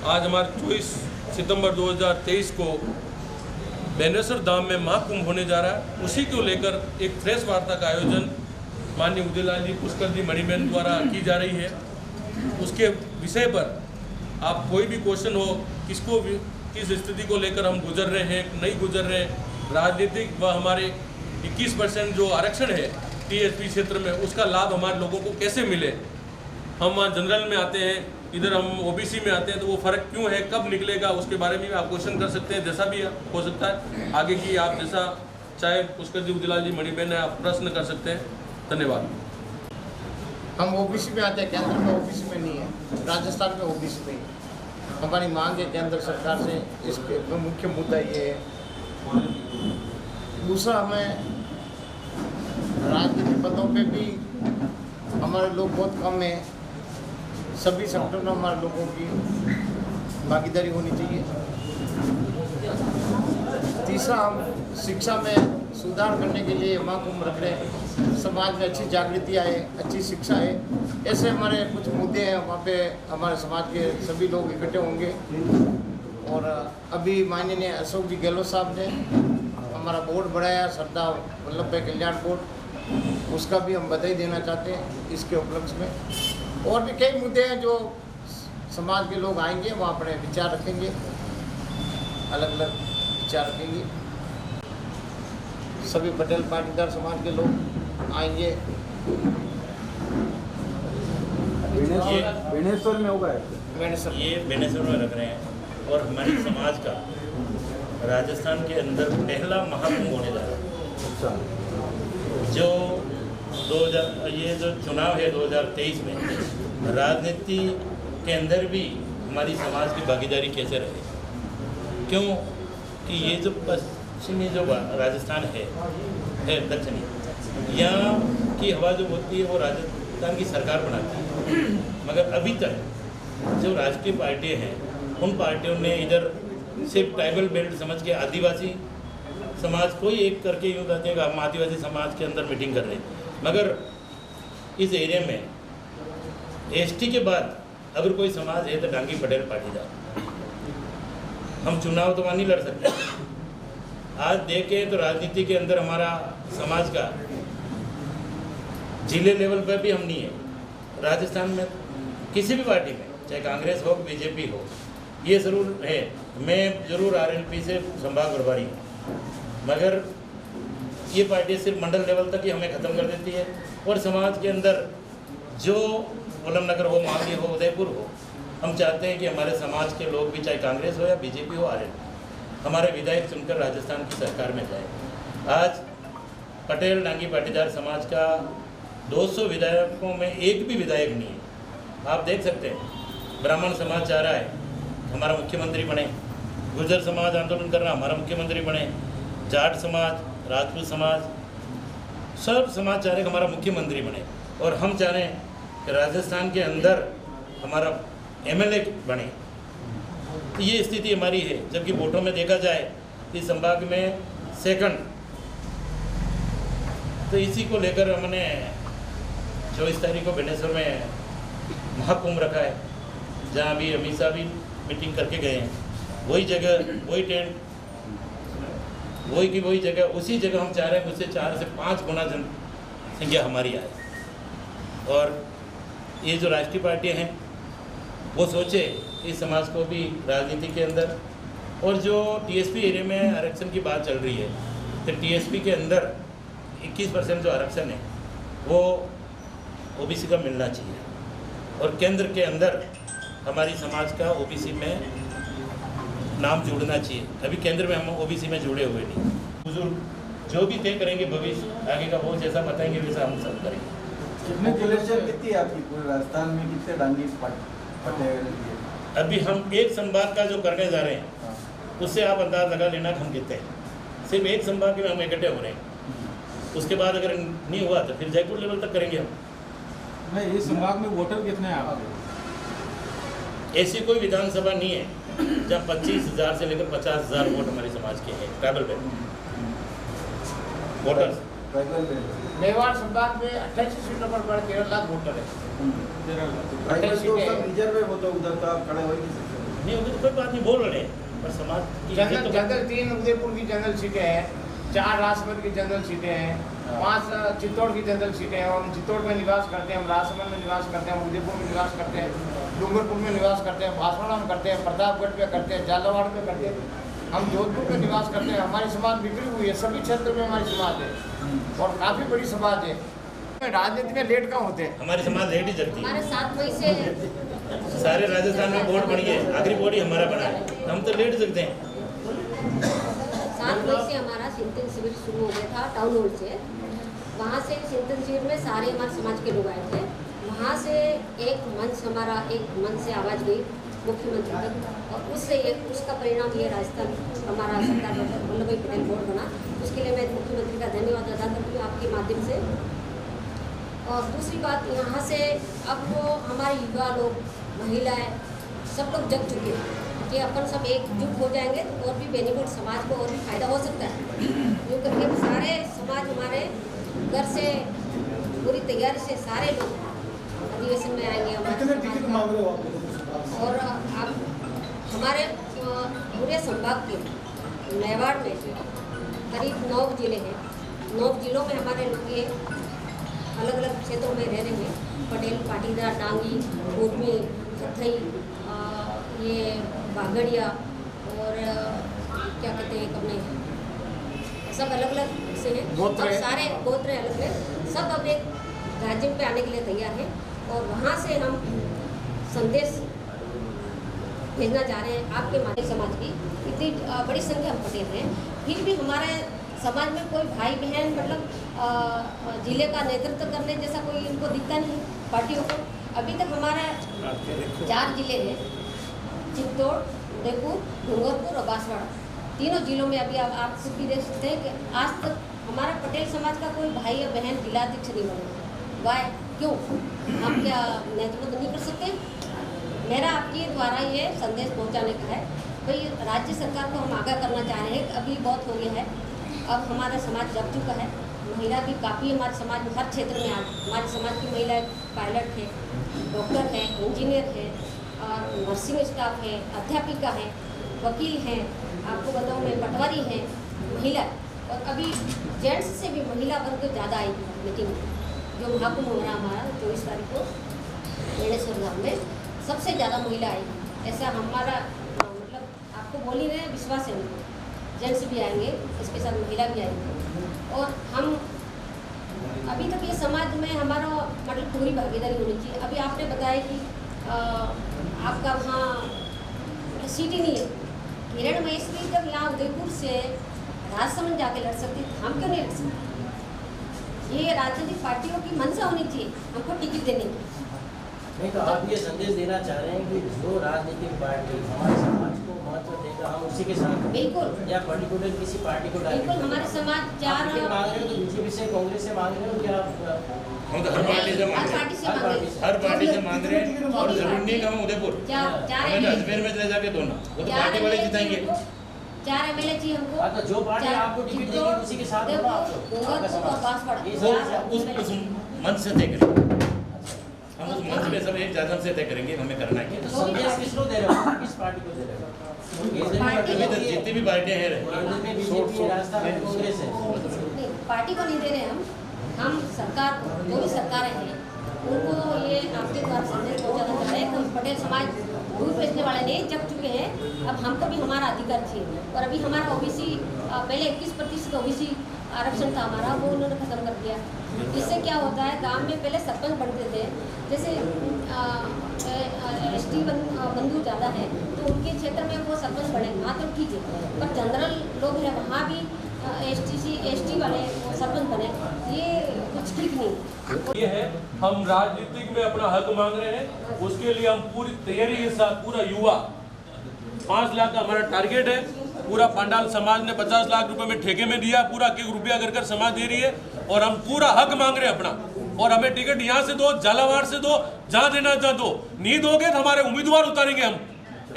आज हमारे 24 सितंबर 2023 को बेनेश्वर धाम में महाकुंभ होने जा रहा है। उसी को लेकर एक प्रेस वार्ता का आयोजन माननीय उदयलाल जी, पुष्कर जी, मणिबेन द्वारा की जा रही है। उसके विषय पर आप कोई भी क्वेश्चन हो, किस स्थिति को लेकर हम गुजर रहे हैं, नहीं गुजर रहे हैं, राजनीतिक व हमारे 21% जो आरक्षण है टीएसपी क्षेत्र में, उसका लाभ हमारे लोगों को कैसे मिले। हम वहाँ जनरल में आते हैं, इधर हम ओबीसी में आते हैं, तो वो फ़र्क क्यों है, कब निकलेगा, उसके बारे में भी आप क्वेश्चन कर सकते हैं, जैसा भी हो सकता है। आगे की आप जैसा चाहे पुष्कर जी, उदयलाल जी, मणिबेन है, आप प्रश्न कर सकते हैं। धन्यवाद। हम ओबीसी में आते हैं, केंद्र में ओबीसी में नहीं है, राजस्थान में ओबीसी में ही। हमारी मांग है केंद्र सरकार से, इसके मुख्य मुद्दा ये है। दूसरा, हमें राजनीतिक पदों पे भी हमारे लोग बहुत कम हैं। सभी सेक्टर में हमारे लोगों की भागीदारी होनी चाहिए। तीसरा, हम शिक्षा में सुधार करने के लिए महाकुंभ रख रहे हैं। समाज में अच्छी जागृति आए, अच्छी शिक्षा है, ऐसे हमारे कुछ मुद्दे हैं। वहाँ पे हमारे समाज के सभी लोग इकट्ठे होंगे। और अभी माननीय अशोक जी गहलोत साहब ने हमारा बोर्ड बढ़ाया, सरदार वल्लभ भाई कल्याण बोर्ड, उसका भी हम बधाई देना चाहते हैं इसके उपलक्ष्य में। और भी कई मुद्दे हैं जो समाज के लोग आएंगे, वहाँ अपने विचार रखेंगे, अलग अलग विचार रखेंगे। सभी पटेल पाटीदार समाज के लोग आएंगे। बेनेश्वर में होगा, ये बेनेश्वर में रख रहे हैं। और हमारे समाज का राजस्थान के अंदर पहला महाकुंभ होने जा रहा है। जो 2000 ये जो चुनाव है 2023 में, राजनीति के अंदर भी हमारी समाज की भागीदारी कैसे रहे। क्यों कि ये जो पश्चिमी जो राजस्थान है दक्षिणी, यहाँ की हवा जो होती है वो राजस्थान की सरकार बनाती है। मगर अभी तक जो राजकीय पार्टियाँ हैं, उन पार्टियों ने इधर सिर्फ ट्राइबल बेल्ट समझ के आदिवासी समाज को ही एक करके यूँ कहते हैं कि हम आदिवासी समाज के अंदर मीटिंग कर रहे हैं। मगर इस एरिया में एसटी के बाद अगर कोई समाज है तो डांगी पटेल पाटीदार। हम चुनाव तो वहाँ नहीं लड़ सकते। आज देखें तो राजनीति के अंदर हमारा समाज का जिले लेवल पर भी हम नहीं है। राजस्थान में किसी भी पार्टी में, चाहे कांग्रेस हो, बीजेपी हो, ये ज़रूर है। मैं ज़रूर आरएनपी से संभाग प्रभारी हूँ, मगर ये पार्टी सिर्फ मंडल लेवल तक ही हमें ख़त्म कर देती है। और समाज के अंदर जो उलमनगर हो, माली हो, उदयपुर हो, हम चाहते हैं कि हमारे समाज के लोग भी, चाहे कांग्रेस हो या बीजेपी हो, आरएनपी, हमारे विधायक चुनकर राजस्थान की सरकार में जाए। आज पटेल डांगी पाटीदार समाज का 200 विधायकों में एक भी विधायक नहीं है। आप देख सकते हैं, ब्राह्मण समाज चाह रहा है हमारा मुख्यमंत्री बने, गुर्जर समाज आंदोलन कर रहा हमारा मुख्यमंत्री बने, जाट समाज, राजपूत समाज, सब समाज चाह रहे कि हमारा मुख्यमंत्री बने। और हम चाह रहे हैं कि राजस्थान के अंदर हमारा एमएलए बने। तो ये स्थिति हमारी है। जबकि वोटों में देखा जाए इस संभाग में सेकंड, तो इसी को लेकर हमने 24 तारीख को बेनेश्वर में महाकुंभ रखा है, जहाँ भी अमित शाह भी मीटिंग करके गए हैं। वही जगह, वही टेंट, वही की वही जगह, उसी जगह हम चाह रहे हैं उससे 4 से 5 गुना जनसंख्या हमारी आए। और ये जो राष्ट्रीय पार्टियाँ हैं वो सोचे इस समाज को भी राजनीति के अंदर। और जो टीएसपी एरिया में आरक्षण की बात चल रही है, तो टीएसपी के अंदर 21% जो आरक्षण है वो ओबीसी का मिलना चाहिए। और केंद्र के अंदर हमारी समाज का ओबीसी में नाम जोड़ना चाहिए। अभी केंद्र में हम ओबीसी में जुड़े हुए नहीं। बुजुर्ग जो भी तय करेंगे भविष्य आगे का, वो जैसा बताएंगे वैसा हम सब करेंगे। कितने पॉपुलेशन कितनी है आपकी पूरे राजस्थान में, कितने डांगी पटेल? अभी हम एक संभाग का जो करने जा रहे हैं उससे आप अंदाज लगा लेना हम कितने हैं। सिर्फ एक संभाग में हम इकट्ठे हो रहे हैं। उसके बाद अगर नहीं हुआ तो फिर जयपुर लेवल तक करेंगे हम। नहीं, इस संभाग में वोटर कितने हैं आपके? ऐसी कोई विधानसभा नहीं है जहाँ 25,000 से लेकर 50,000 वोट हमारे समाज के हैं ट्राइबल बेल्ट वोटर्स। मेवाड़ संभाग में 88 सीटों पर 13 लाख वोटर है। 13 लाख रिजर्व है, वो तो उधर तो आप खड़े हो ही नहीं सकते। नहीं होगी तो कोई बात नहीं, बोल रहे हैं, पर समाज की जनरल जनरल 3 उदयपुर की जनरल सीटें हैं, 4 राजसमंद की जनरल सीटें हैं, 5 चित्तौड़ की जनरल सीटें हैं। हम चित्तौड़ में निवास करते हैं, हम राजसमंद में निवास करते हैं, हम उदयपुर में निवास करते हैं, डूंगरपुर में निवास करते हैं, बांसवाड़ा में करते हैं, प्रतापगढ़ में करते हैं, झालावाड़ में करते हैं, हम जोधपुर में निवास करते हैं। हमारी समाज बिखरी हुई है, सभी क्षेत्र में हमारी समाज है और काफ़ी बड़ी समाज है। राजनीति में लेट कहाँ होते हैं? हमारी समाज लेट ही जगती है। हमारे 7 मई से सारे राजस्थान में बोर्ड बन गए, आखिरी बोर्ड ही हमारा बना है, हम तो लेट सकते हैं। 7 मई से हमारा चिंतन शिविर शुरू हो गया था टाउन हॉल से। वहाँ से चिंतन शिविर में सारे हमारे समाज के लोग आए थे। वहाँ से एक मन से आवाज़ गई मुख्यमंत्री तक और उसका परिणाम ये राजस्थान हमारा सरदार वल्लभ भाई पटेल बोर्ड बना। उसके लिए मैं मुख्यमंत्री का धन्यवाद अदा करती हूँ आपके माध्यम से। और दूसरी बात, यहाँ से अब वो हमारे युवा लोग, महिलाएं सब लोग जग चुके हैं कि अपन सब एकजुट हो जाएंगे तो और भी बेनिफिट समाज को और भी फायदा हो सकता है। यूँ करके सारे समाज हमारे घर से पूरी तैयारी से सारे लोग अधिवेशन में आएंगे हमारे और आप हमारे पूरे संभाग के मेवाड़ में करीब 9 जिले हैं। 9 जिलों में हमारे लोग ये अलग अलग क्षेत्रों में रह रहे हैं। पटेल, पाटीदार, डांगी, उर्मी, कथई, ये बागड़िया और क्या कहते हैं अपने सब अलग अलग से हैं और सारे गोत्र अलग अलग सब अब एक राज्य पे आने के लिए तैयार हैं और वहाँ से हम संदेश भेजना चाह रहे हैं आपके माध्यम समाज की। इतनी बड़ी संख्या हम पटेल हैं, फिर भी हमारे समाज में कोई भाई बहन मतलब जिले का नेतृत्व करने जैसा कोई इनको दिखता नहीं पार्टियों को। अभी तक हमारे 4 जिले हैं, चित्तौड़, उदयपुर, डूंगरपुर और बांसवाड़ा। तीनों जिलों में अभी आप खुद भी देख सकते हैं कि आज तक हमारा पटेल समाज का कोई भाई या बहन जिलाध्यक्ष नहीं बना। वाय क्यों? हम क्या नेतृत्व नहीं कर सकते? मेरा आपके द्वारा ये संदेश पहुंचाने का है भाई, राज्य सरकार को हम आगाह करना चाह रहे हैं। अभी बहुत हो गया है, अब हमारा समाज जग चुका है। महिला भी काफ़ी हमारे समाज में हर क्षेत्र में आ हमारे समाज की महिलाएं पायलट है, डॉक्टर है, इंजीनियर है और नर्सिंग स्टाफ है, अध्यापिका है, वकील हैं, आपको बताऊँ मैं पटवारी हैं, महिला। और अभी जेंट्स से भी महिला वर्ग ज़्यादा आई मीटिंग में। जो महाकुंभ हो रहा हमारा 24 तारीख को बेणेश्वर धाम में सबसे ज़्यादा महिला आई। ऐसा हमारा मतलब आपको बोल ही रहे विश्वास है उनको। जेंट्स भी आएंगे, इसके साथ महिला भी आएंगे और हम अभी तक ये समाज में हमारा मतलब पूरी भागीदारी होनी चाहिए। अभी आपने बताया कि आपका वहाँ सीट ही नहीं है। किरण महेश्वरी जब यहाँ उदयपुर से राजसमंद जाके लड़ सकती, हम क्यों नहीं लड़ सकते? ये राजनीतिक पार्टियों की मंशा होनी चाहिए हमको टिकट देने की। नहीं तो आप ये संदेश देना चाह रहे हैं कि जो राजनीतिक पार्टी हमारे समाज को महत्व देगा हम उसी के साथ बिल्कुल, या पर्टिकुलर किसी पार्टी को बिल्कुल हमारे समाज 4 मांग रहे हो तो बीजेपी से कांग्रेस से मांग रहे हो या हम तो हर पार्टी से मांग रहे हैं, हर पार्टी से मांग रहे हैं और जरूरी नहीं कि हम उदयपुर, हमें तो अजमेर में चले जाके दोनों वो तो पार्टी वाले जिताएंगे। 4 MLA चाहिए हमको। हाँ, तो जो पार्टी आपको टिकट देगी उसी के साथ होगा आप वो उस मंच से तय करेंगे, हम उस मंच में सब एक जादम से तय करेंगे हमें करना है। तो संदेश किसको दे रहे हो, किस पार्टी को दे रहे हो? अभी तो जितनी भी पार्टियां हैं राजस्थान में कांग्रेस है, नहीं, पार्टी को नहीं दे रहे हम सरकार को, जो भी सरकारें हैं उनको ये आपके द्वारा संदेश पहुँचाना चाह रहे हैं। हम पटेल समाज दूध बेचने वाले नहीं, जग चुके हैं। अब हमको भी हमारा अधिकार चाहिए और अभी हमारा ओबीसी पहले 21% OBC आरक्षण था हमारा, वो उन्होंने ख़त्म कर दिया। इससे क्या होता है, गांव में पहले सरपंच बनते थे, जैसे ST बंधु ज़्यादा है तो उनके क्षेत्र में वो सरपंच बने, हाँ तो ठीक है, पर जनरल लोग हैं वहाँ भी ST वाले सरपंच बने, ये कुछ ठीक नहीं। ये है हम राजनीतिक में अपना हक मांग रहे हैं, उसके लिए हम पूरी तैयारी के साथ पूरा युवा 5 लाख का हमारा टारगेट है। पूरा पांडाल समाज ने 50 लाख रुपए में ठेके में दिया, पूरा 1 रुपया कर समाज दे रही है और हम पूरा हक मांग रहे हैं अपना। और हमें टिकट यहाँ से दो, झालावाड़ से दो, जहाँ देना चाह दो। नहीं दोगे तो हमारे उम्मीदवार उतारेंगे हम,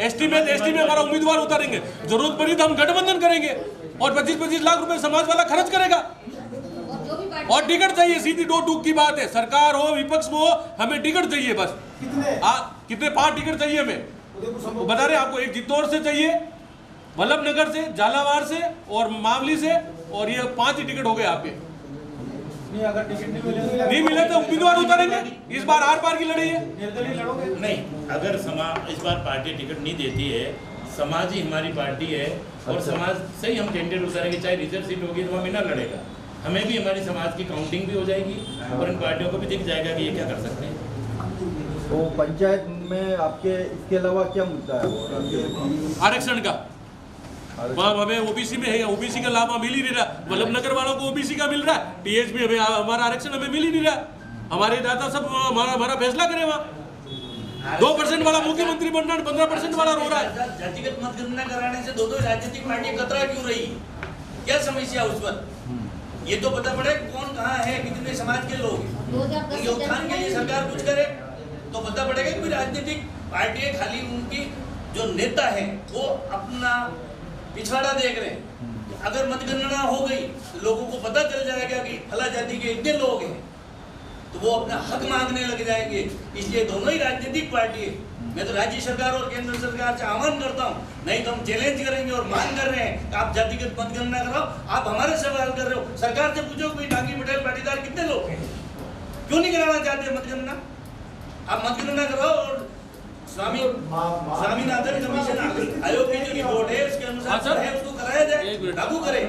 ST में हमारा उम्मीदवार उतारेंगे, जरूरत पड़ी तो हम गठबंधन करेंगे और 25-25 लाख रुपए समाज वाला खर्च करेगा। और टिकट चाहिए, सीधी 2 टूक की बात है, सरकार हो विपक्ष हो, हमें टिकट चाहिए बस। कितने 5 टिकट चाहिए हमें। वो बता रहे आपको, एक चित्तौड़ से चाहिए, वल्लभ नगर से, झालावाड़ से और मावली से, और ये 5 ही टिकट हो गए आपके। नहीं, अगर टिकट नहीं मिले तो उम्मीदवार उतारेंगे। इस बार आर पार की लड़ाई है। निर्दलीय लड़ोगे? नहीं, अगर समाज इस बार पार्टी टिकट नहीं देती है, समाज ही हमारी पार्टी है और समाज से ही हम कैंडिडेट उतारेंगे, चाहे रिजर्व सीट होगी तो हमें ना लड़ेगा, हमें भी हमारी समाज की काउंटिंग भी हो जाएगी और इन पार्टियों को भी दिख जाएगा कि ये क्या कर सकते हैं। तो पंचायत में आपके इसके अलावा क्या मुद्दा है और आरक्षण का वहाँ हमें ओबीसी में है, ओबीसी का लाभ मिल ही नहीं रहा। वल्लभ नगर वालों को ओबीसी का मिल रहा है, टीएच में हमें हमारा आरक्षण हमें मिल ही नहीं रहा। हमारे दाता सब हमारा फैसला करें वहाँ। 2% वाला मुख्यमंत्री बन रहा है, 15% वाला रो रहा है। जातिगत मतगणना कराने से दो राजनीतिक पार्टियां कतरा क्यों रही? क्या समस्या उस पर? ये तो पता पड़े कौन कहाँ है, कितने समाज के लोग हैं। उनके उत्थान के लिए सरकार कुछ करे तो पता पड़ेगा कि राजनीतिक पार्टियां खाली उनकी जो नेता है वो अपना पिछवाड़ा देख रहे हैं। अगर मतगणना हो गई तो लोगों को पता चल जाएगा कि फला जाति के इतने लोग हैं, तो वो अपना हक मांगने लग जाएंगे। इसलिए दोनों ही राजनीतिक पार्टी है। मैं तो राज्य सरकार और केंद्र सरकार से आह्वान करता हूँ, नहीं तो हम चैलेंज करेंगे और मांग कर रहे हैं कि आप जातिगत मतगणना कराओ। आप हमारे सवाल कर रहे हो, सरकार से पूछो कि डांगी पटेल पाटीदार कितने लोग हैं, क्यों नहीं कराना चाहते मतगणना? आप मतगणना कराओ और स्वामीनाथन कमीशन आयोग की जो रिपोर्ट है उसके अनुसार है उसको कराया जाए, लागू करें।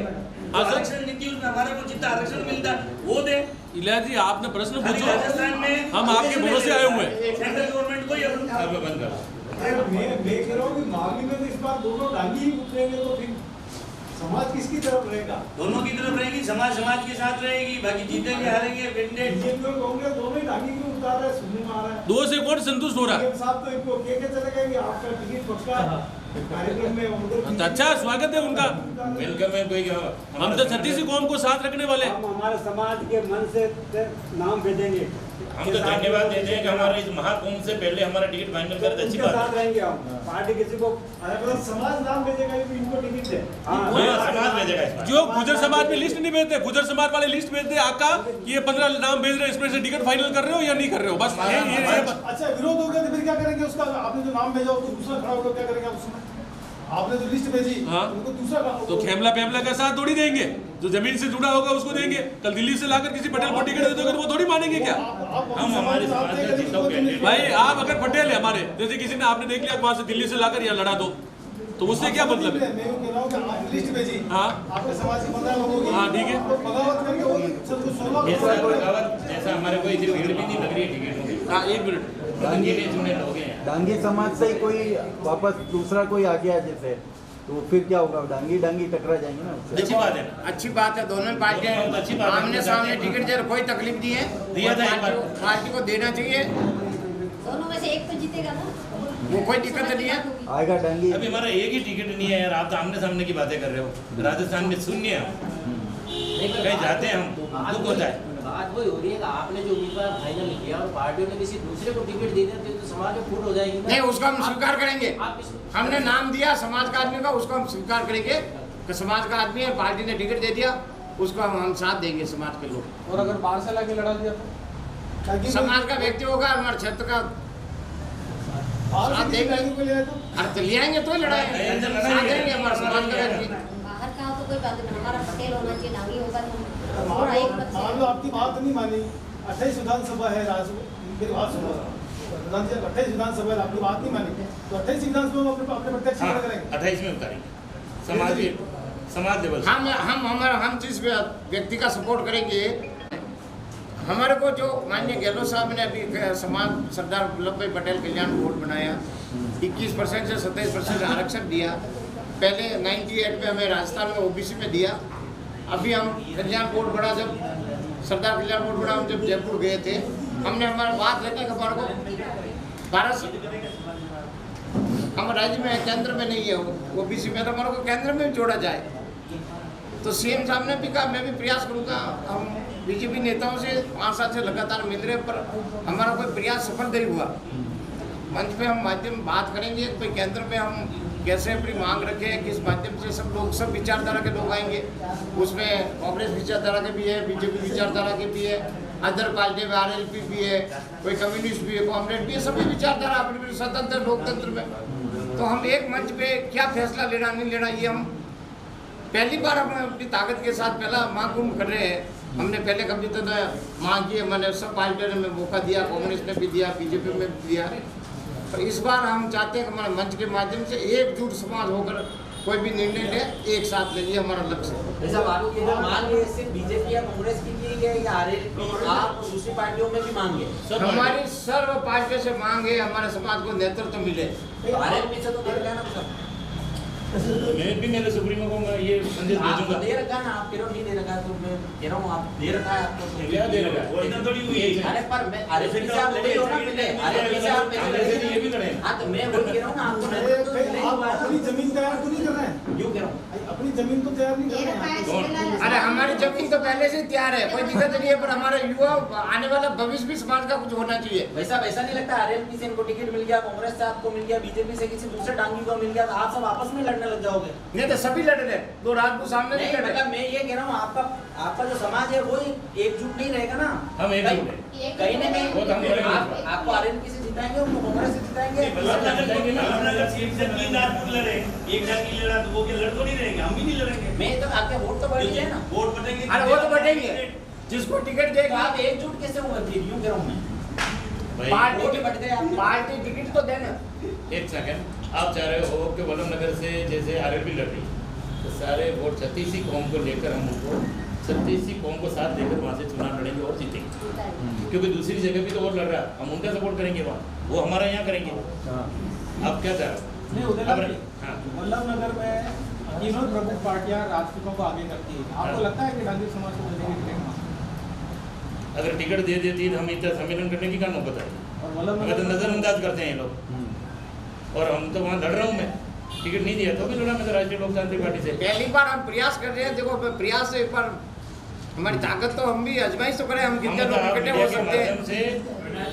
आरक्षण नीति उसमें हमारे को जितना आरक्षण मिलता है वो दे। इलाज जी आपने प्रश्न पूछो, राजस्थान में हम आपके भरोसे आए हुए हैं। सेंट्रल गवर्नमेंट को ये बंद कर। मैं कह रहा हूँ कि मामले में तो इस बार दोनों डांगी ही उतरेंगे, तो फिर समाज किसकी तरफ रहेगा? दोनों की तरफ रहेगी, समाज समाज के साथ रहेगी, बाकी जीतेंगे हारेंगे कैंडिडेट। बीजेपी और कांग्रेस दोनों ही डांगी क्यों उतार रहे हैं? सुनने में आ रहा है 2 से कौन संतुष्ट हो रहा है? साहब तो इनको कह के चले गए कि आपका टिकट पक्का कार्यक्रम में उधर अच्छा स्वागत है उनका। वेलकम है। कोई हम तो छत्तीस कौम को साथ रखने वाले। हम हमारे समाज के मन से नाम भेजेंगे, हम तो धन्यवाद देते हैं कि हमारे इस महाकुंभ से पहले हमारा टिकट फाइनल कर दे। अच्छी बात साथ है। रहेंगे हम। पार्टी किसी को समाज नाम भेजेगा कि इनको टिकट दे। समाज भेजेगा इस बार। जो गुजर समाज में लिस्ट नहीं भेजते, गुजर समाज वाले लिस्ट भेजते आका कि ये 15 नाम भेज रहे हैं, इसमें से टिकट फाइनल कर रहे हो या नहीं कर रहे हो, बस ये अच्छा विरोध हो गया तो फिर क्या करेंगे? उसका आपने जो नाम भेजा उसको दूसरा खड़ा होकर क्या करेंगे? उसमें आपने जो लिस्ट भेजी उनको दूसरा तो खेमला पेमला का साथ थोड़ी देंगे, जो जमीन से जुड़ा होगा उसको देंगे। कल दिल्ली से लाकर किसी पटेल को टिकट दे दोगे तो वो थोड़ी मानेंगे क्या? हम हमारे समाज का जितना कैंडिडेट भाई आप अगर पटेल है हमारे, जैसे किसी ने आपने देख लिया वहां से दिल्ली से लाकर यहाँ लड़ा दो, तो उससे क्या मतलब है? मैं कह रहा हूं कि आप लिस्ट भेजी, हाँ आपके समाज के 15 लोगों की, हाँ ठीक है। तो बगावत करके वो सब कुछ 16 बगावत जैसा हमारे को इतनी भीड़ भी नहीं लग रही है टिकटों की। हाँ 1 मिनट। गिने चुने लोग हैं। डांगी समाज से ही कोई वापस दूसरा कोई आ गया जैसे, तो फिर क्या होगा? डांगी टकरा जाएंगे ना उससे। अच्छी बात है। अच्छी बात है, दोनों पार्टियां अच्छी बात है। आमने सामने टिकट दे, कोई तकलीफ नहीं है। दिया था एक बार। पार्टी को देना चाहिए, दोनों में से एक तो जीतेगा ना, वो कोई दिक्कत नहीं है। आएगा डांगी। अभी हमारा एक ही टिकट नहीं है यार, आप तो आमने सामने की बातें कर रहे हो। राजस्थान में शून्य है, कहीं जाते हैं हम दुख होता है। बात वही हो रही है कि आपने जो उम्मीदवार फाइनल किया और पार्टियों ने किसी दूसरे को टिकट दे दिया तो समाज में फूट हो जाएगी ना। नहीं, उसको हम स्वीकार करेंगे। आप हमने नाम दिया समाज का आदमी का, उसको हम स्वीकार करेंगे कि समाज का आदमी है, पार्टी ने टिकट दे दिया, उसको हम साथ देंगे समाज के लोग। और अगर बाहर से लाके लड़ा दिया तो समाज का व्यक्ति होगा, हमारे क्षेत्र का साथ देंगे। अरे तो ले आएंगे तो लड़ाएंगे, साथ देंगे हमारे समाज का व्यक्ति। बाहर का हो तो कोई बात नहीं, हमारा पटेल होना चाहिए, डांगी होगा तो थोड़ा एक मत मान लो आपकी बात नहीं मानी, 28 विधानसभा है मेरी बात सुनो, 28 विधानसभा है, आपकी बात नहीं मानी तो 28 विधानसभा में अपने प्रत्यक्ष करेंगे। 28 में उतारेंगे समाज लेवल। हम जिस व्यक्ति का सपोर्ट करेंगे, हमारे को जो माननीय गहलोत साहब ने अभी समाज सरदार वल्लभ भाई पटेल कल्याण बोर्ड बनाया, 21% से 27% आरक्षण दिया। पहले 98 में हमें राजस्थान में ओबीसी में दिया। अभी हम कल्याण बोर्ड बड़ा, जब सरदार कल्याण बोर्ड बड़ा, हम जब जयपुर गए थे, हमने हमारा बात रखा कि हमारे को भारत हम राज्य में केंद्र में नहीं है ओबीसी में, तो हमारे को केंद्र में भी जोड़ा जाए। तो सीएम साहब ने भी कहा मैं भी प्रयास करूँगा। हम बीजेपी नेताओं से 5 साल से लगातार मिल रहे, पर हमारा कोई प्रयास सफल नहीं हुआ। मंच पे हम माध्यम बात करेंगे, कोई केंद्र में हम कैसे अपनी मांग रखें, किस माध्यम से सब विचारधारा के लोग आएंगे। उसमें कांग्रेस विचारधारा के भी है, बीजेपी विचारधारा के भी है, अदर पार्टी में आरएलपी भी है, कोई कम्युनिस्ट भी है, कॉमरेड भी है, सभी विचारधारा अपनी स्वतंत्र लोकतंत्र में तो हम एक मंच पे क्या फैसला लेना नहीं लेना, ये हम पहली बार हम अपनी ताकत के साथ पहला महाकुंभ कर रहे हैं। हमने पहले कभी तो मांग की, मैंने सब पार्टियों ने मौका दिया, कांग्रेस ने भी दिया, बीजेपी में भी दिया। तो इस बार हम चाहते हैं कि हमारे मंच के माध्यम से एकजुट समाज होकर कोई भी निर्णय ले, एक साथ ले, ये हमारा लक्ष्य है। जैसा आपकी जो मांग है सिर्फ बीजेपी या कांग्रेस की है या आरएलपी आप दूसरी पार्टियों में भी मांग है? हमारी सर्व पार्टियों से मांग है हमारे समाज को नेतृत्व मिले। आरएलपी से तो नहीं लेना सर, मैं भी मेरे सुप्रीमो को मैं ये संदेश भेजूंगा। दे रखा ना, आप कह रहे हो नहीं दे रखा, तो मैं कह रहा हूँ आप दे रखा है आपको। क्या दे रखा है? इतना थोड़ी हुई है। अरे पर मैं आरएलपी से आप लड़े हो ना पहले, आरएलपी से आप पहले लड़े, ये भी लड़े। हाँ तो मैं वही कह रहा हूँ ना, आपको आप अपनी जमीन तैयार तो नहीं कर रहे हैं? यूँ कह रहा हूँ अपनी जमीन तो तैयार नहीं कर रहे हैं। अरे हमारी जमीन तो पहले से तैयार है, कोई दिक्कत नहीं है, पर हमारा युवा आने वाला भविष्य भी समाज का कुछ होना चाहिए। वैसा नहीं लगता आरएलपी से इनको टिकट मिल गया, कांग्रेस से आपको मिल गया, बीजेपी से किसी दूसरे डांगी को मिल गया, तो आप सब आपस में लड़ने लग जाओगे? नहीं तो सभी लड़ रहे, दो राजपूत सामने नहीं लड़ रहे। मतलब मैं ये कह रहा हूँ आपका जो समाज है वो एकजुट नहीं रहेगा ना, हम एकजुट हैं। कहीं ना वो तो हम कहीं करेंगे। आपको आरएलपी से जिताएंगे, उनको कांग्रेस से जिताएंगे। एक जंगी राजपूत लड़े, एक जंगी लड़ा तो वो के लड़ तो नहीं रहेंगे, हम भी नहीं लड़ेंगे। मैं तो आपके वोट तो बढ़ गए ना, वोट बटेंगे। अरे वो तो बढ़ेंगे, जिसको टिकट देगा। आप एकजुट कैसे हुए फिर? यूँ कह रहा हूँ मैं, पार्टी वोट बढ़ गए आपके। पार्टी टिकट तो देना। एक सेकंड, आप चाह रहे हो कि वल्लभ नगर से जैसे आरएलपी लड़ रही तो सारे वोट 36 कौम को लेकर हम उनको 36 कौम को साथ लेकर वहाँ से चुनाव लड़ेंगे और जीतेंगे, क्योंकि दूसरी जगह भी तो और लड़ रहा है, हम उनका सपोर्ट करेंगे वहाँ, वो हमारा यहाँ करेंगे। आप क्या चाह रहे हो? वल्लभ नगर में तीनों प्रमुख पार्टियां राजपूतों को आगे करती है, आपको लगता है कि डांगी समाज को मिलेगी टिकट? अगर टिकट दे देती तो हम इतना सम्मेलन करने की क्या नौबत है? और वल्लभ हमें तो नगर नजरअंदाज करते हैं ये लोग, और हम तो वहाँ लड़ रहा हूँ मैं, टिकट नहीं दिया तो भी लड़ा मैं तो राष्ट्रीय लोकतांत्रिक पार्टी से। पहली बार हम प्रयास कर रहे हैं, देखो प्रयास से एक बार हमारी ताकत तो हम भी आजमाइश तो करें, हम कितने लोग इकट्ठे हो सकते हैं। से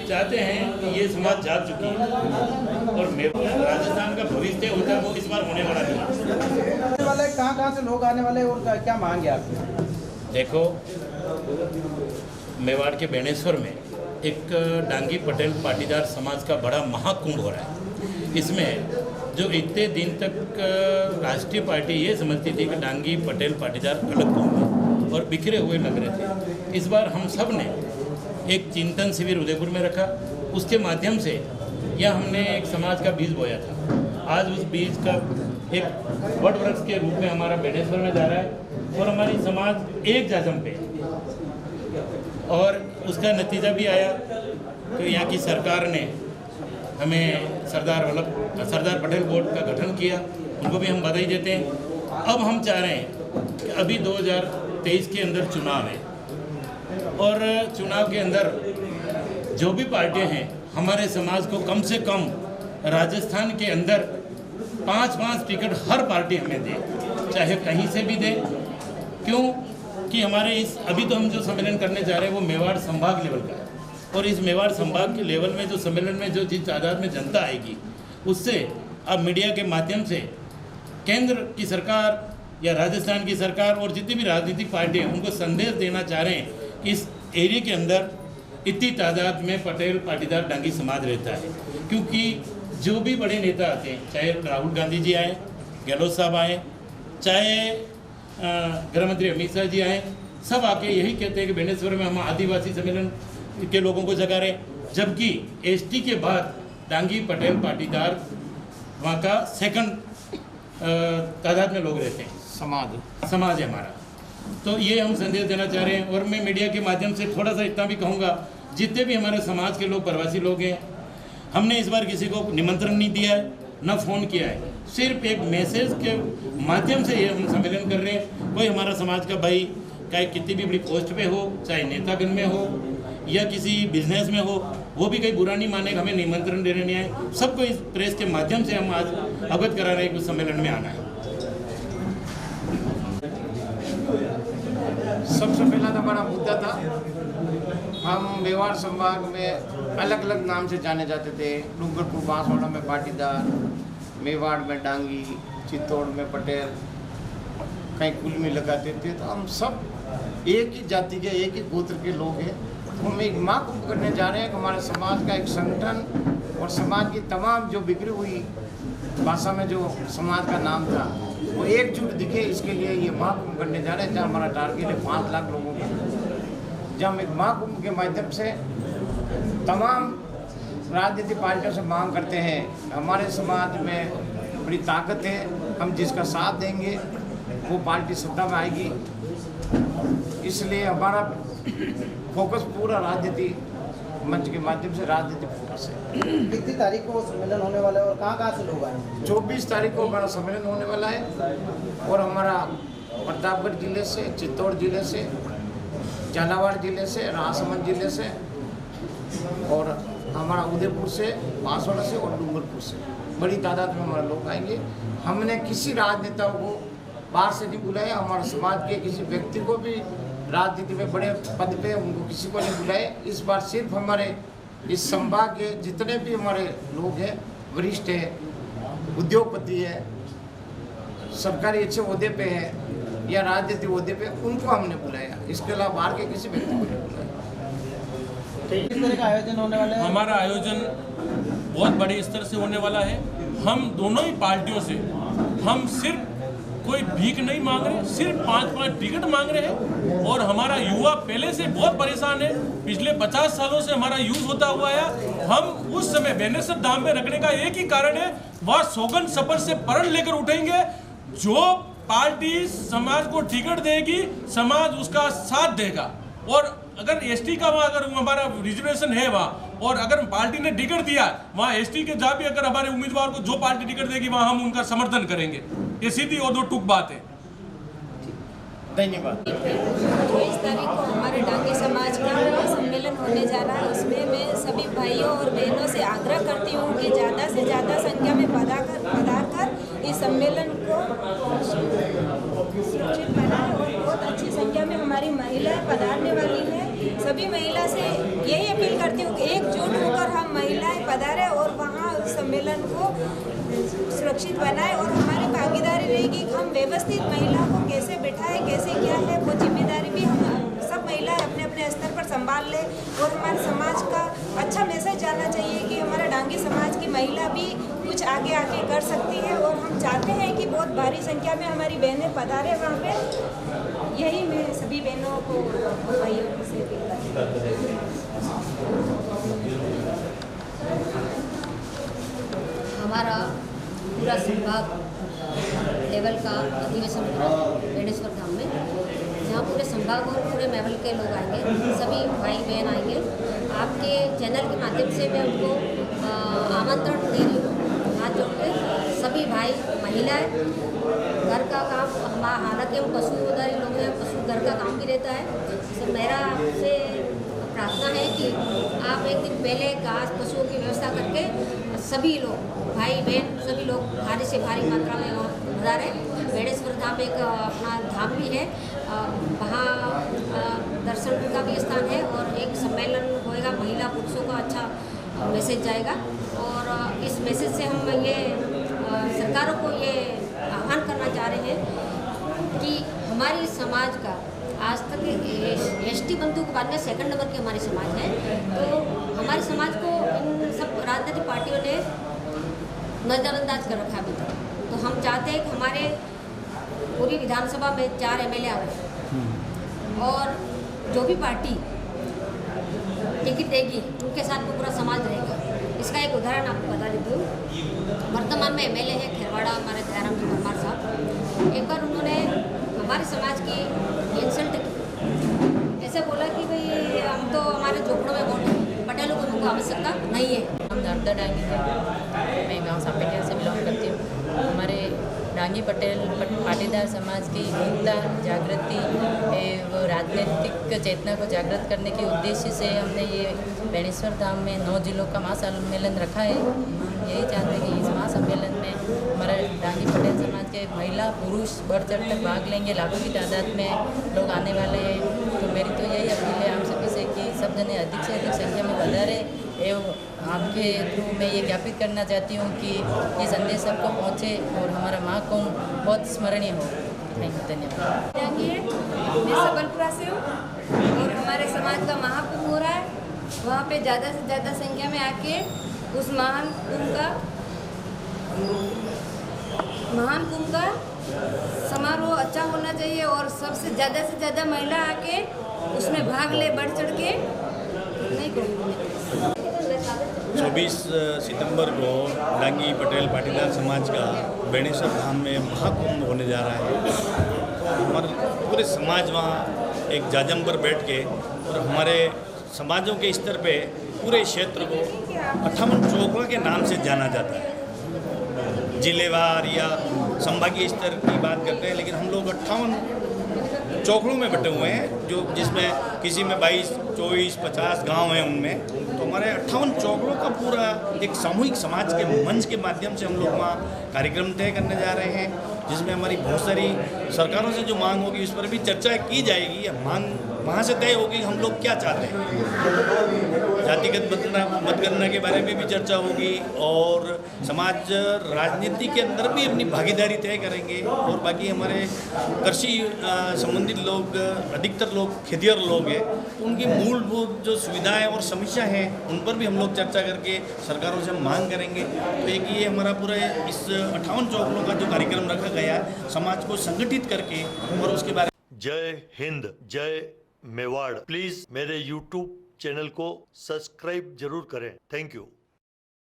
चाहते हैं कि ये समाज जाग चुकी है और राजस्थान का भविष्य होता है वो इस बार होने वाला नहीं। कहाँ से लोग आने वाले और क्या मांग है आपकी? देखो, मेवाड़ के बेणेश्वर में एक डांगी पटेल पाटीदार समाज का बड़ा महाकुंभ हो रहा है। इसमें जो इतने दिन तक राष्ट्रीय पार्टी ये समझती थी कि डांगी पटेल पाटीदार अलग कौम है और बिखरे हुए लग रहे थे, इस बार हम सब ने एक चिंतन शिविर उदयपुर में रखा, उसके माध्यम से यह हमने एक समाज का बीज बोया था। आज उस बीज का एक वट वृक्ष के रूप में हमारा बेणेश्वर में जा रहा है और हमारी समाज एक जाजम पे, और उसका नतीजा भी आया तो यहाँ की सरकार ने हमें सरदार पटेल बोर्ड का गठन किया, उनको भी हम बधाई देते हैं। अब हम चाह रहे हैं कि अभी 2023 के अंदर चुनाव है और चुनाव के अंदर जो भी पार्टियां हैं हमारे समाज को कम से कम राजस्थान के अंदर 5-5 टिकट हर पार्टी हमें दे, चाहे कहीं से भी दे। क्यों कि हमारे इस अभी तो हम जो सम्मेलन करने जा रहे हैं वो मेवाड़ संभाग लेवल का है, और इस मेवाड़ संभाग के लेवल में जो सम्मेलन में जो जिस तादाद में जनता आएगी उससे अब मीडिया के माध्यम से केंद्र की सरकार या राजस्थान की सरकार और जितनी भी राजनीतिक पार्टी हैं उनको संदेश देना चाह रहे हैं कि इस एरिया के अंदर इतनी तादाद में पटेल पाटीदार डांगी समाज रहता है, क्योंकि जो भी बड़े नेता आते हैं, चाहे राहुल गांधी जी आए, गहलोत साहब आए, चाहे गृह मंत्री अमित शाह जी आए, सब आके यही कहते हैं कि बेणेश्वर में हम आदिवासी सम्मेलन के लोगों को जगा रहे, जबकि एसटी के बाद डांगी पटेल पाटीदार वहाँ का सेकंड तादाद में लोग रहते हैं, समाज है हमारा। तो ये हम संदेश देना चाह रहे हैं। और मैं मीडिया के माध्यम से थोड़ा सा इतना भी कहूँगा, जितने भी हमारे समाज के लोग प्रवासी लोग हैं, हमने इस बार किसी को निमंत्रण नहीं दिया है, न फ़ोन किया है, सिर्फ एक मैसेज के माध्यम से ये हम सम्मेलन कर रहे हैं। कोई हमारा समाज का भाई चाहे कितनी भी बड़ी पोस्ट पे हो, चाहे नेतागण में हो या किसी बिजनेस में हो, वो भी कहीं बुरा नहीं माने, हमें निमंत्रण देने नहीं आए। सबको इस प्रेस के माध्यम से हम आज अवगत करा रहे हैं कि सम्मेलन में आना है। सबसे पहला तो हमारा मुद्दा था, हम मेवाड़ संभाग में अलग अलग नाम से जाने जाते थे। डूंगरपुर बांसवाड़ा में पाटीदार, मेवाड़ में डांगी, चित्तौड़ में पटेल, कहीं कुल में लगाते थे। तो हम सब एक ही जाति के, एक ही गोत्र के लोग हैं। तो हम एक महाकुंभ करने जा रहे हैं कि हमारे समाज का एक संगठन और समाज की तमाम जो बिखरी हुई भाषा में जो समाज का नाम था वो एकजुट दिखे, इसके लिए ये महाकुंभ करने जा रहे हैं, जहाँ हमारा टारगेट है 5 लाख लोगों का, जहाँ हम एक महाकुंभ के माध्यम से तमाम राजनीतिक पार्टियों से मांग करते हैं, हमारे समाज में बड़ी ताकत है, हम जिसका साथ देंगे वो पार्टी सत्ता में आएगी। इसलिए हमारा फोकस पूरा राजनीति मंच के माध्यम से राजनीतिक फोकस है। कितनी तारीख को सम्मेलन होने वाला है और कहाँ से लोग आएंगे? 24 तारीख को हमारा सम्मेलन होने वाला है और हमारा प्रतापगढ़ जिले से, चित्तौड़ जिले से, झालावाड़ जिले से, राजसमंद जिले से और हमारा उदयपुर से, बांसवाड़ा से और डूंगरपुर से बड़ी तादाद में हमारे लोग आएंगे। हमने किसी राजनेता को बाहर से नहीं बुलाया, हमारे समाज के किसी व्यक्ति को भी राजनीति में बड़े पद पे उनको किसी को नहीं बुलाए। इस बार सिर्फ हमारे इस संभाग के जितने भी हमारे लोग हैं, वरिष्ठ हैं, उद्योगपति है, सरकारी अच्छे ओहदे पे है या राजनीतिक ओहदे पे, उनको हमने बुलाया। इसके अलावा बाहर के किसी व्यक्ति को नहीं बुलाया। किस तरह का आयोजन होने वाला है? हमारा आयोजन बहुत बड़े स्तर से होने वाला है। हम दोनों ही पार्टियों से हम सिर्फ कोई भीख नहीं मांग रहे, सिर्फ 5-5 टिकट मांग रहे हैं। और हमारा युवा पहले से बहुत परेशान है, पिछले 50 सालों से हमारा यूज होता हुआ है। हम उस समय बेनेसर धाम में रखने का एक ही कारण है, वह सौगंध शपथ से प्रण लेकर उठेंगे। जो पार्टी समाज को टिकट देगी, समाज उसका साथ देगा। और अगर एसटी का वहाँ अगर हमारा रिजर्वेशन है वहाँ, और अगर पार्टी ने टिकट दिया वहाँ एसटी के जहाँ भी अगर हमारे उम्मीदवार को जो पार्टी टिकट देगी वहाँ हम उनका समर्थन करेंगे। ये सीधी और दो टूक बात है। धन्यवाद। 24 तारीख को हमारे डांगी समाज का सम्मेलन होने जा रहा है। उसमें मैं सभी भाइयों और बहनों से आग्रह करती हूँ कि ज़्यादा से ज़्यादा संख्या में पधार कर इस सम्मेलन को सुरक्षित बनाएं। और बहुत अच्छी संख्या में हमारी महिलाएं पधारने वाली हैं। सभी महिला से यही अपील करती हूँ कि एकजुट होकर हम महिलाएं पधारें और वहाँ सम्मेलन को सुरक्षित बनाएं। और हमारी भागीदारी रहेगी कि हम व्यवस्थित महिला को कैसे बिठाएं, कैसे क्या है, वो जिम्मेदारी भी हम सब महिलाएं अपने अपने स्तर पर संभाल लें। और हमारे समाज का अच्छा मैसेज जाना चाहिए कि हमारा डांगी समाज की महिला भी कुछ आगे आके कर सकती है। और हम चाहते हैं कि बहुत भारी संख्या में हमारी बहनें पधारें वहाँ पे। यही मैं सभी बहनों को भाइयों से अपील करती हूँ। हमारा पूरा संभाग लेवल का अधिवेशन हो रहा है बेनेश्वर धाम में, जहाँ पूरे संभाग और पूरे लेवल के लोग आएंगे, सभी भाई बहन आएंगे। आपके चैनल के माध्यम से मैं उनको आमंत्रण दे रही हूँ, हाथ जोड़ के। सभी भाई महिलाएं घर का काम, हालांकि हम पशुधारी लोग हैं, पशु घर का काम भी रहता है। तो मेरा आपसे प्रार्थना है कि आप एक दिन पहले घास पशुओं की व्यवस्था करके सभी लोग भाई बहन सभी लोग भारी से भारी मात्रा में पधारें। बेनेश्वर धाम एक अपना धाम भी है, वहाँ दर्शन का भी स्थान है और एक सम्मेलन होएगा, महिला पुरुषों का अच्छा मैसेज जाएगा। और इस मैसेज से हम ये सरकारों को ये आह्वान करना चाह रहे हैं कि हमारी समाज का आज तक एसटी बंधु के बाद में सेकंड नंबर की हमारी समाज है। तो हमारे समाज को इन सब राजनीतिक पार्टियों ने नजरअंदाज कर रखा है अभी तक। तो हम चाहते हैं कि हमारे पूरी विधानसभा में 4 एमएलए आ रहे हैं और जो भी पार्टी टिकट देगी उनके साथ में पूरा समाज रहेगा। इसका एक उदाहरण आपको बता देती हूँ। वर्तमान में एमएलए है खेरवाड़ा हमारे दयाराम जी परमार साहब। एक बार उन्होंने हमारे समाज की इंसल्ट की, ऐसे बोला कि भाई हम तो हमारे झोपड़ों में वोट है, पटेलों को उनको आवश्यकता नहीं है। हम नर्मदा डांगी है, मैं गांव सांपेटिया से बिलोंग करती हूँ। हमारे डांगी पटेल पाटीदार समाज की एकता जागृति वो राजनीतिक चेतना को जागृत करने के उद्देश्य से हमने ये बेनेश्वर धाम में 9 जिलों का महासम्मेलन रखा है। हम यही चाहते हैं कि इस महासम्मेलन में हमारे डांगी पटेल समाज के महिला पुरुष बढ़ चढ़ कर भाग लेंगे। लाखों की तादाद में लोग आने वाले हैं। तो मेरी तो यही अपील है आप सभी से कि सब जने अधिक से अधिक संख्या में पधारे। एवं आपके थ्रू मैं ये ज्ञापित करना चाहती हूँ कि ये संदेश सबको पहुँचे और हमारा महाकुंभ बहुत स्मरणीय हो। थैंक यू, धन्यवाद। मैं सबलपुरा से हूँ और हमारे समाज का महाकुंभ हो रहा है। वहाँ पे ज़्यादा से ज़्यादा संख्या में आके उस महान कुंभ का महान कुंभ का समारोह अच्छा होना चाहिए और सबसे से ज़्यादा महिला आके उसमें भाग ले, बढ़ चढ़ के। नहीं कहूँगी 24 सितंबर को डांगी पटेल पाटीदार समाज का बेणेश्वर धाम में महाकुंभ होने जा रहा है। तो हमारे पूरे समाज वहाँ एक जाजम पर बैठ के और हमारे समाजों के स्तर पे पूरे क्षेत्र को 58 चौकों के नाम से जाना जाता है। जिलेवार या संभागीय स्तर की बात करते हैं, लेकिन हम लोग 58 चौकड़ों में बटे हुए हैं, जो जिसमें किसी में 22, 24, 50 गांव हैं उनमें। तो हमारे 58 चौकड़ों का पूरा एक सामूहिक समाज के मंच के माध्यम से हम लोग वहाँ कार्यक्रम तय करने जा रहे हैं, जिसमें हमारी बहुत सारी सरकारों से जो मांग होगी उस पर भी चर्चा की जाएगी। मांग वहाँ से तय होगी हम लोग क्या चाहते हैं। जातिगत मतगणना के बारे में भी चर्चा होगी और समाज राजनीति के अंदर भी अपनी भागीदारी तय करेंगे। और बाकी हमारे कृषि संबंधित लोग, अधिकतर लोग खेतिहर लोग हैं, तो उनकी मूलभूत जो सुविधाएं और समस्या हैं उन पर भी हम लोग चर्चा करके सरकारों से मांग करेंगे। तो एक ये हमारा पूरा इस 58 चौकों का जो कार्यक्रम रखा गया है, समाज को संगठित करके और उसके बारे में। जय हिंद, जय मेवाड़। प्लीज मेरे YouTube चैनल को सब्सक्राइब जरूर करें। Thank you.